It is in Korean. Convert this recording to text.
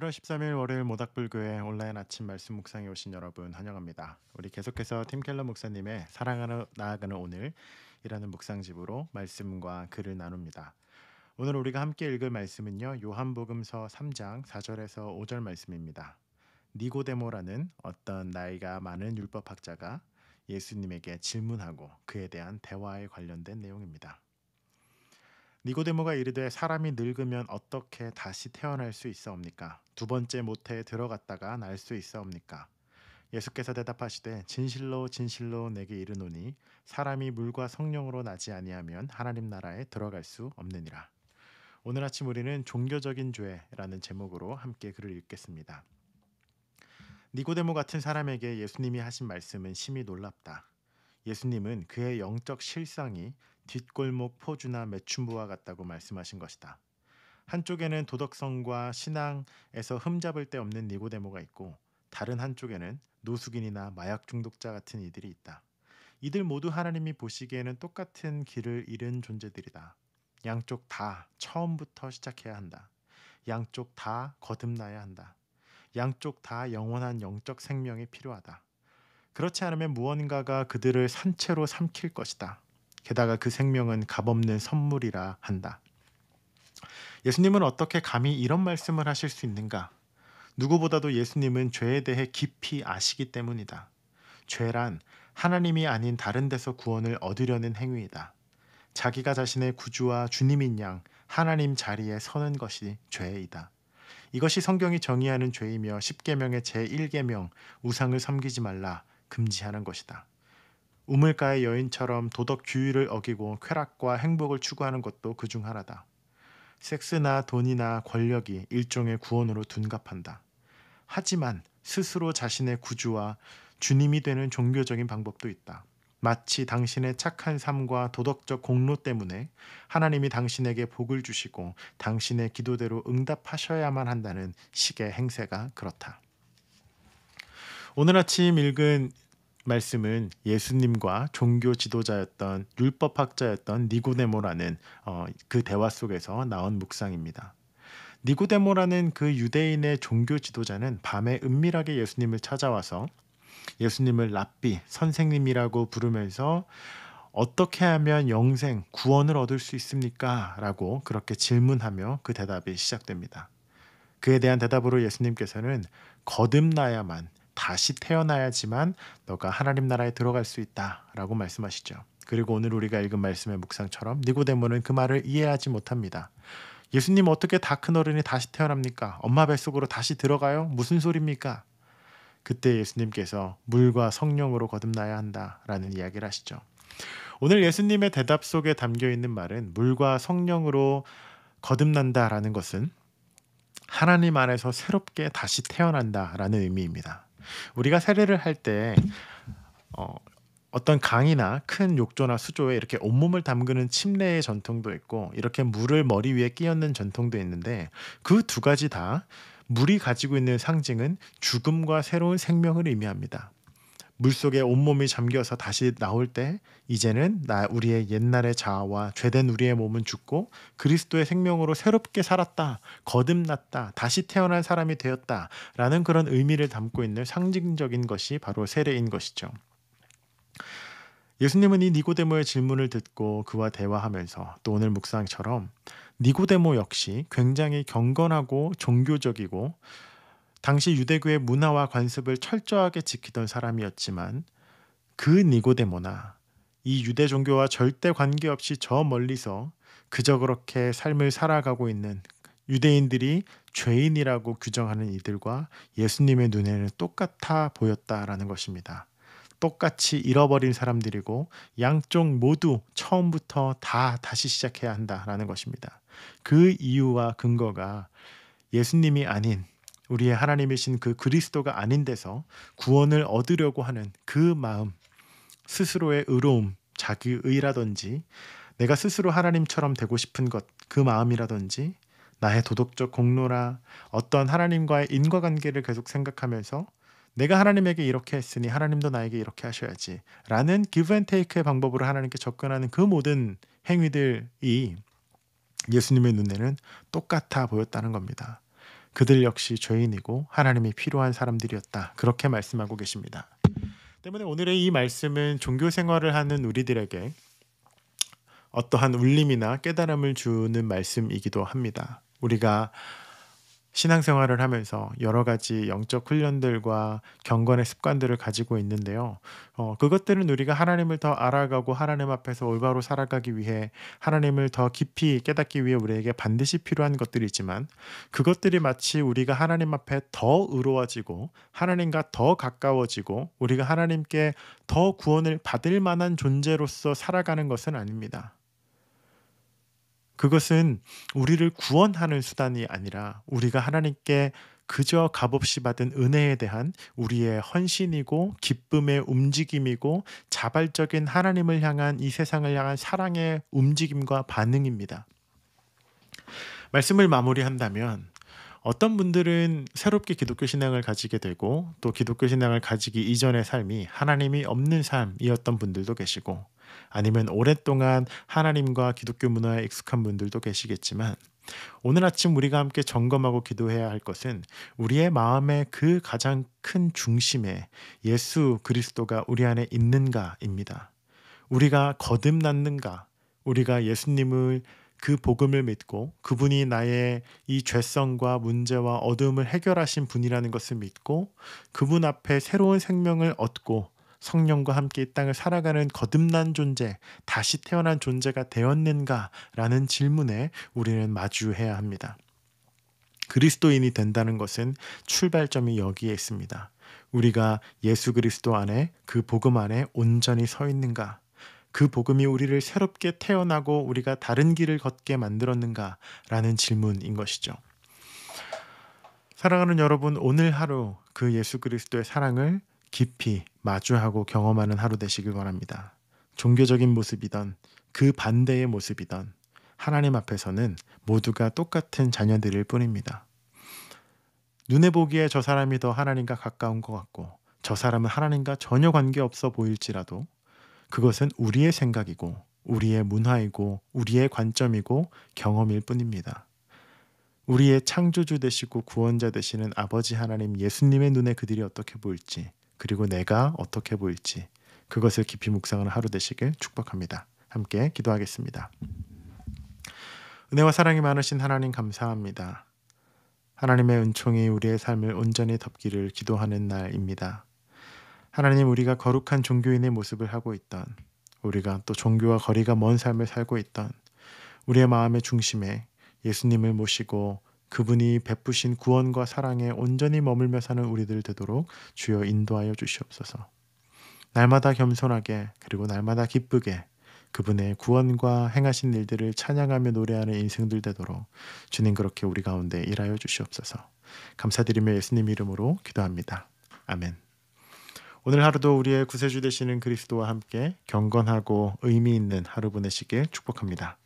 11월 13일 월요일 모닥불교회 온라인 아침 말씀 묵상에 오신 여러분 환영합니다. 우리 계속해서 팀 켈러 목사님의 사랑하는 나아가는 오늘이라는 묵상집으로 말씀과 글을 나눕니다. 오늘 우리가 함께 읽을 말씀은요. 요한복음서 3장 4절에서 5절 말씀입니다. 니고데모라는 어떤 나이가 많은 율법학자가 예수님에게 질문하고 그에 대한 대화에 관련된 내용입니다. 니고데모가 이르되 사람이 늙으면 어떻게 다시 태어날 수 있사옵니까? 두 번째 모태에 들어갔다가 날 수 있사옵니까? 예수께서 대답하시되 진실로 진실로 내게 이르노니 사람이 물과 성령으로 나지 아니하면 하나님 나라에 들어갈 수 없느니라. 오늘 아침 우리는 종교적인 죄라는 제목으로 함께 글을 읽겠습니다. 니고데모 같은 사람에게 예수님이 하신 말씀은 심히 놀랍다. 예수님은 그의 영적 실상이 뒷골목 포주나 매춘부와 같다고 말씀하신 것이다. 한쪽에는 도덕성과 신앙에서 흠잡을 데 없는 니고데모가 있고 다른 한쪽에는 노숙인이나 마약 중독자 같은 이들이 있다. 이들 모두 하나님이 보시기에는 똑같은 길을 잃은 존재들이다. 양쪽 다 처음부터 시작해야 한다. 양쪽 다 거듭나야 한다. 양쪽 다 영원한 영적 생명이 필요하다. 그렇지 않으면 무언가가 그들을 산채로 삼킬 것이다. 게다가 그 생명은 값없는 선물이라 한다. 예수님은 어떻게 감히 이런 말씀을 하실 수 있는가? 누구보다도 예수님은 죄에 대해 깊이 아시기 때문이다. 죄란 하나님이 아닌 다른 데서 구원을 얻으려는 행위이다. 자기가 자신의 구주와 주님인 양 하나님 자리에 서는 것이 죄이다. 이것이 성경이 정의하는 죄이며 십계명의 제1계명 우상을 섬기지 말라 금지하는 것이다. 우물가의 여인처럼 도덕 규율을 어기고 쾌락과 행복을 추구하는 것도 그중 하나다. 섹스나 돈이나 권력이 일종의 구원으로 둔갑한다. 하지만 스스로 자신의 구주와 주님이 되는 종교적인 방법도 있다. 마치 당신의 착한 삶과 도덕적 공로 때문에 하나님이 당신에게 복을 주시고 당신의 기도대로 응답하셔야만 한다는 식의 행세가 그렇다. 오늘 아침 읽은 말씀은 예수님과 종교 지도자였던 율법학자였던 니고데모라는 그 대화 속에서 나온 묵상입니다. 니고데모라는 그 유대인의 종교 지도자는 밤에 은밀하게 예수님을 찾아와서 예수님을 랍비, 선생님이라고 부르면서 어떻게 하면 영생, 구원을 얻을 수 있습니까? 라고 그렇게 질문하며 그 대답이 시작됩니다. 그에 대한 대답으로 예수님께서는 거듭나야만 다시 태어나야지만 너가 하나님 나라에 들어갈 수 있다라고 말씀하시죠. 그리고 오늘 우리가 읽은 말씀의 묵상처럼 니고데모는 그 말을 이해하지 못합니다. 예수님 어떻게 다 큰 어른이 다시 태어납니까? 엄마 뱃속으로 다시 들어가요? 무슨 소리입니까? 그때 예수님께서 물과 성령으로 거듭나야 한다라는 이야기를 하시죠. 오늘 예수님의 대답 속에 담겨 있는 말은 물과 성령으로 거듭난다라는 것은 하나님 안에서 새롭게 다시 태어난다라는 의미입니다. 우리가 세례를 할 때 어떤 강이나 큰 욕조나 수조에 이렇게 온몸을 담그는 침례의 전통도 있고 이렇게 물을 머리 위에 끼얹는 전통도 있는데 그 두 가지 다 물이 가지고 있는 상징은 죽음과 새로운 생명을 의미합니다. 물속에 온몸이 잠겨서 다시 나올 때 이제는 우리의 옛날의 자아와 죄된 우리의 몸은 죽고 그리스도의 생명으로 새롭게 살았다, 거듭났다, 다시 태어난 사람이 되었다 라는 그런 의미를 담고 있는 상징적인 것이 바로 세례인 것이죠. 예수님은 이 니고데모의 질문을 듣고 그와 대화하면서 또 오늘 묵상처럼 니고데모 역시 굉장히 경건하고 종교적이고 당시 유대교의 문화와 관습을 철저하게 지키던 사람이었지만 그 니고데모나 이 유대 종교와 절대 관계없이 저 멀리서 그저 그렇게 삶을 살아가고 있는 유대인들이 죄인이라고 규정하는 이들과 예수님의 눈에는 똑같아 보였다라는 것입니다. 똑같이 잃어버린 사람들이고 양쪽 모두 처음부터 다 다시 시작해야 한다라는 것입니다. 그 이유와 근거가 예수님이 아닌 우리의 하나님이신 그 그리스도가 아닌 데서 구원을 얻으려고 하는 그 마음, 스스로의 의로움, 자기의라든지 내가 스스로 하나님처럼 되고 싶은 것, 그 마음이라든지 나의 도덕적 공로나 어떤 하나님과의 인과관계를 계속 생각하면서 내가 하나님에게 이렇게 했으니 하나님도 나에게 이렇게 하셔야지 라는 give and take의 방법으로 하나님께 접근하는 그 모든 행위들이 예수님의 눈에는 똑같아 보였다는 겁니다. 그들 역시 죄인이고 하나님이 필요한 사람들이었다. 그렇게 말씀하고 계십니다. 때문에 오늘의 이 말씀은 종교 생활을 하는 우리들에게 어떠한 울림이나 깨달음을 주는 말씀이기도 합니다. 우리가 신앙생활을 하면서 여러 가지 영적 훈련들과 경건의 습관들을 가지고 있는데요. 그것들은 우리가 하나님을 더 알아가고 하나님 앞에서 올바로 살아가기 위해 하나님을 더 깊이 깨닫기 위해 우리에게 반드시 필요한 것들이지만 그것들이 마치 우리가 하나님 앞에 더 의로워지고 하나님과 더 가까워지고 우리가 하나님께 더 구원을 받을 만한 존재로서 살아가는 것은 아닙니다. 그것은 우리를 구원하는 수단이 아니라 우리가 하나님께 그저 값없이 받은 은혜에 대한 우리의 헌신이고 기쁨의 움직임이고 자발적인 하나님을 향한 이 세상을 향한 사랑의 움직임과 반응입니다. 말씀을 마무리한다면 어떤 분들은 새롭게 기독교 신앙을 가지게 되고 또 기독교 신앙을 가지기 이전의 삶이 하나님이 없는 삶이었던 분들도 계시고 아니면 오랫동안 하나님과 기독교 문화에 익숙한 분들도 계시겠지만 오늘 아침 우리가 함께 점검하고 기도해야 할 것은 우리의 마음의 그 가장 큰 중심에 예수 그리스도가 우리 안에 있는가입니다. 우리가 거듭났는가? 우리가 예수님을 그 복음을 믿고 그분이 나의 이 죄성과 문제와 어두움을 해결하신 분이라는 것을 믿고 그분 앞에 새로운 생명을 얻고 성령과 함께 이 땅을 살아가는 거듭난 존재, 다시 태어난 존재가 되었는가라는 질문에 우리는 마주해야 합니다. 그리스도인이 된다는 것은 출발점이 여기에 있습니다. 우리가 예수 그리스도 안에 그 복음 안에 온전히 서 있는가? 그 복음이 우리를 새롭게 태어나고 우리가 다른 길을 걷게 만들었는가라는 질문인 것이죠. 사랑하는 여러분, 오늘 하루 그 예수 그리스도의 사랑을 깊이 마주하고 경험하는 하루 되시길 바랍니다. 종교적인 모습이던 그 반대의 모습이던 하나님 앞에서는 모두가 똑같은 자녀들일 뿐입니다. 눈에 보기에 저 사람이 더 하나님과 가까운 것 같고 저 사람은 하나님과 전혀 관계없어 보일지라도 그것은 우리의 생각이고 우리의 문화이고 우리의 관점이고 경험일 뿐입니다. 우리의 창조주 되시고 구원자 되시는 아버지 하나님 예수님의 눈에 그들이 어떻게 보일지 그리고 내가 어떻게 보일지 그것을 깊이 묵상하는 하루 되시길 축복합니다. 함께 기도하겠습니다. 은혜와 사랑이 많으신 하나님 감사합니다. 하나님의 은총이 우리의 삶을 온전히 덮기를 기도하는 날입니다. 하나님, 우리가 거룩한 종교인의 모습을 하고 있던 우리가 또 종교와 거리가 먼 삶을 살고 있던 우리의 마음의 중심에 예수님을 모시고 그분이 베푸신 구원과 사랑에 온전히 머물며 사는 우리들 되도록 주여 인도하여 주시옵소서. 날마다 겸손하게 그리고 날마다 기쁘게 그분의 구원과 행하신 일들을 찬양하며 노래하는 인생들 되도록 주님 그렇게 우리 가운데 일하여 주시옵소서. 감사드리며 예수님 이름으로 기도합니다. 아멘. 오늘 하루도 우리의 구세주 되시는 그리스도와 함께 경건하고 의미 있는 하루 보내시길 축복합니다.